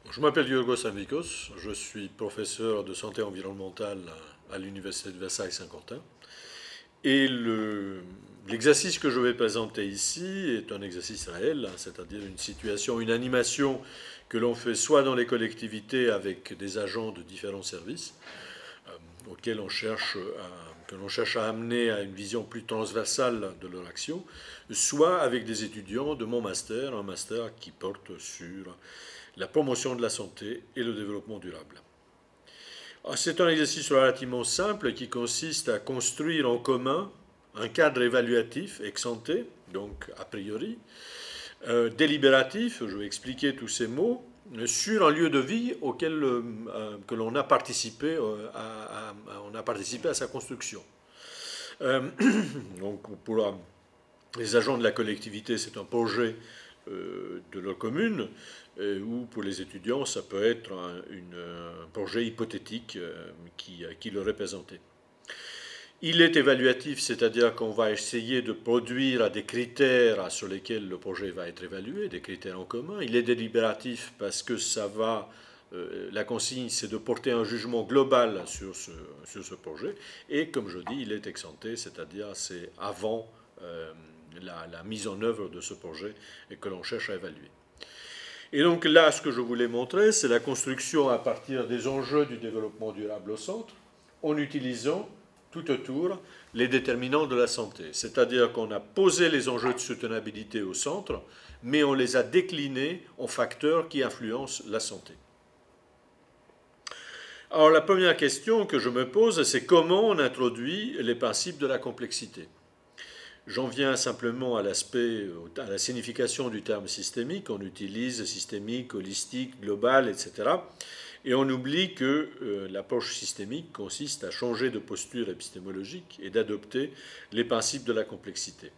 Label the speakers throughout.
Speaker 1: Je m'appelle Yorgos Amvikos, je suis professeur de santé environnementale à l'Université de Versailles-Saint-Quentin. Et l'exercice que je vais présenter ici est un exercice réel, c'est-à-dire une situation, une animation que l'on fait soit dans les collectivités avec des agents de différents services, auxquels que l'on cherche à amener à une vision plus transversale de leur action, soit avec des étudiants de mon master, un master qui porte sur la promotion de la santé et le développement durable. C'est un exercice relativement simple qui consiste à construire en commun un cadre évaluatif ex ante, donc a priori, délibératif, je vais expliquer tous ces mots, sur un lieu de vie auquel que l'on a participé, on a participé à sa construction. Donc pour les agents de la collectivité, c'est un projet de leur commune, ou pour les étudiants, ça peut être un projet hypothétique qui leur est présenté. Il est évaluatif, c'est-à-dire qu'on va essayer de produire des critères sur lesquels le projet va être évalué, des critères en commun. Il est délibératif parce que la consigne, c'est de porter un jugement global sur ce projet. Et comme je dis, il est ex ante, c'est-à-dire c'est avant la mise en œuvre de ce projet et que l'on cherche à évaluer. Et donc là, ce que je voulais montrer, c'est la construction à partir des enjeux du développement durable au centre, en utilisant tout autour les déterminants de la santé. C'est-à-dire qu'on a posé les enjeux de soutenabilité au centre, mais on les a déclinés en facteurs qui influencent la santé. Alors la première question que je me pose, c'est comment on introduit les principes de la complexité. J'en viens simplement à la signification du terme systémique. On utilise systémique, holistique, global, etc. Et on oublie que l'approche systémique consiste à changer de posture épistémologique et d'adopter les principes de la complexité.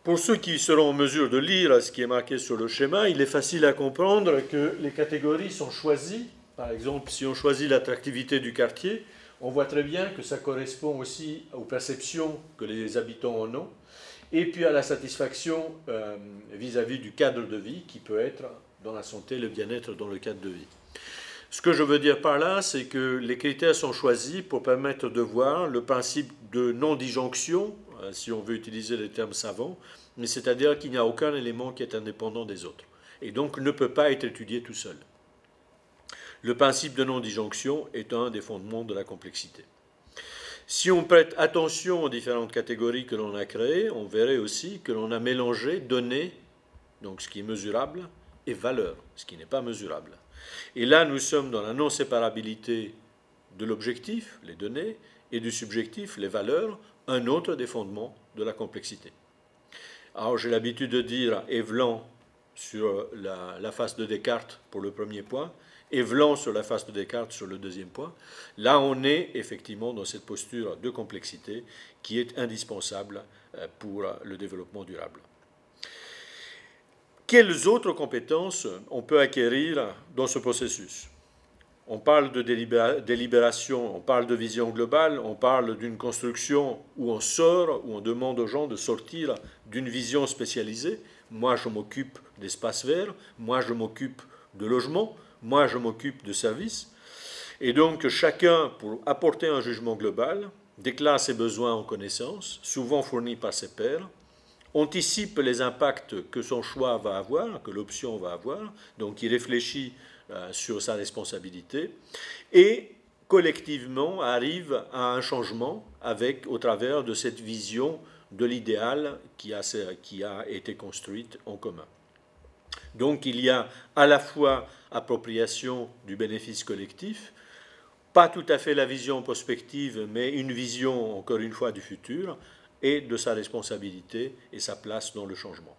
Speaker 1: Pour ceux qui seront en mesure de lire ce qui est marqué sur le schéma, il est facile à comprendre que les catégories sont choisies. Par exemple, si on choisit l'attractivité du quartier, on voit très bien que ça correspond aussi aux perceptions que les habitants en ont, et puis à la satisfaction vis-à-vis du cadre de vie qui peut être dans la santé, le bien-être dans le cadre de vie. Ce que je veux dire par là, c'est que les critères sont choisis pour permettre de voir le principe de non-disjonction, si on veut utiliser les termes savants, mais c'est-à-dire qu'il n'y a aucun élément qui est indépendant des autres, et donc ne peut pas être étudié tout seul. Le principe de non-disjonction est un des fondements de la complexité. Si on prête attention aux différentes catégories que l'on a créées, on verrait aussi que l'on a mélangé données, donc ce qui est mesurable, et valeur, ce qui n'est pas mesurable. Et là, nous sommes dans la non-séparabilité de l'objectif, les données, et du subjectif, les valeurs, un autre des fondements de la complexité. Alors, j'ai l'habitude de dire Evelan sur la face de Descartes pour le premier point, Evelan sur la face de Descartes sur le deuxième point. Là, on est effectivement dans cette posture de complexité qui est indispensable pour le développement durable. Quelles autres compétences on peut acquérir dans ce processus ? On parle de délibération, on parle de vision globale, on parle d'une construction où on sort, où on demande aux gens de sortir d'une vision spécialisée. Moi, je m'occupe d'espaces verts, moi, je m'occupe de logement, moi, je m'occupe de services. Et donc, chacun, pour apporter un jugement global, déclare ses besoins en connaissance, souvent fournis par ses pairs, anticipe les impacts que son choix va avoir, que l'option va avoir, donc il réfléchit sur sa responsabilité, et collectivement arrive à un changement au travers de cette vision de l'idéal qui a été construite en commun. Donc il y a à la fois appropriation du bénéfice collectif, pas tout à fait la vision prospective, mais une vision, encore une fois, du futur, et de sa responsabilité et sa place dans le changement.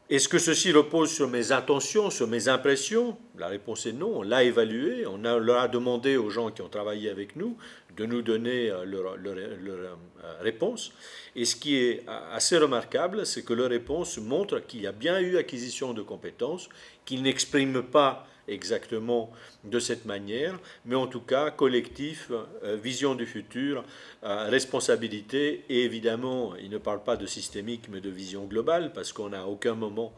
Speaker 1: Est-ce que ceci repose sur mes intentions, sur mes impressions ? La réponse est non. On l'a évalué, on leur a demandé aux gens qui ont travaillé avec nous de nous donner leur réponse. Et ce qui est assez remarquable, c'est que leurs réponses montrent qu'il y a bien eu acquisition de compétences, qu'ils n'expriment pas exactement de cette manière, mais en tout cas collectif, vision du futur, responsabilité, et évidemment, il ne parle pas de systémique, mais de vision globale, parce qu'on n'a à aucun moment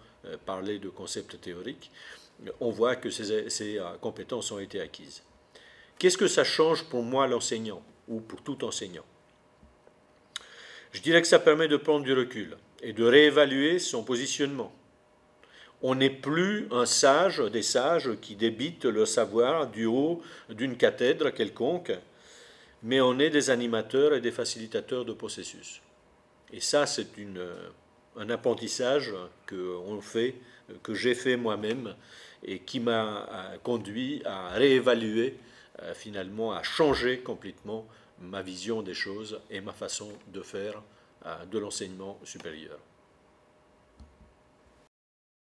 Speaker 1: parler de concepts théoriques, on voit que ces compétences ont été acquises. Qu'est-ce que ça change pour moi, l'enseignant, ou pour tout enseignant? Je dirais que ça permet de prendre du recul et de réévaluer son positionnement. On n'est plus un sage, des sages qui débitent le savoir du haut d'une cathèdre quelconque, mais on est des animateurs et des facilitateurs de processus. Et ça, c'est un apprentissage que j'ai fait moi-même et qui m'a conduit à réévaluer, finalement, à changer complètement ma vision des choses et ma façon de faire de l'enseignement supérieur.